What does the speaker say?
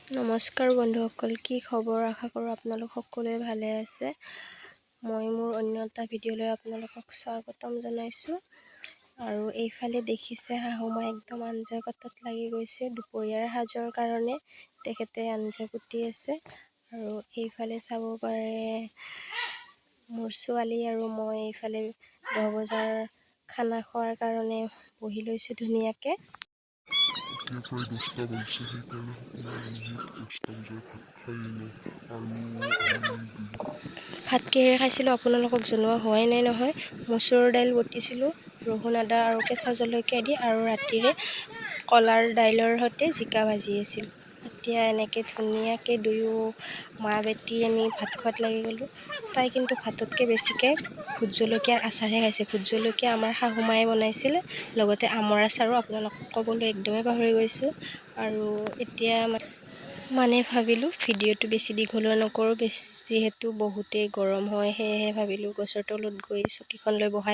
নমস্কাৰ বন্ধুসকল, কি খবৰ? আশা কৰোঁ আপোনালোক সকলোৱে ভালে আছে। মই মোৰ অন্য এটা ভিডিঅ'লৈ আপোনালোকক স্বাগতম জনাইছোঁ। আৰু এইফালে দেখিছে শাহুমা একদম আঞ্জা কটাত লাগি গৈছে দুপৰীয়াৰ সাজৰ কাৰণে। তেখেতে আঞ্জা কুটি আছে। আৰু এইফালে চাব পাৰে মোৰ ছোৱালী আৰু মই এইফালে 10 বজাৰ খানা খোৱাৰ কাৰণে বহি লৈছোঁ ধুনীয়াকৈ। ভাত কিহেৰে খাইছিলোঁ আপোনালোকক জনোৱা হোৱাই নাই নহয়। মচুৰ দাইল বটিছিলোঁ ৰহুন আদা আৰু কেঁচা জলকীয়া দি, আৰু ৰাতিৰে কলাৰ দাইলৰ সৈতে জিকা ভাজি আছিল। এতিয়া এনেকৈ ধুনীয়াকৈ দুয়ো মা বেটি আমি ভাত খোৱাত লাগি গ'লোঁ। তাই কিন্তু ভাততকৈ বেছিকৈ ভোট জলকীয়াৰ আচাৰহে খাইছে। ভোট জলকীয়া আমাৰ শাহুমায়ে বনাইছিলে, লগতে আমৰ আচাৰো আপোনালোকক ক'বলৈ একদমেই পাহৰি গৈছোঁ। আৰু এতিয়া মানে ভাবিলোঁ ভিডিঅ'টো বেছি দীঘলীয়া নকৰোঁ, যিহেতু বহুতেই গৰম হয়। সেয়েহে ভাবিলোঁ গছৰ তলত গৈ চকীখন লৈ বহাই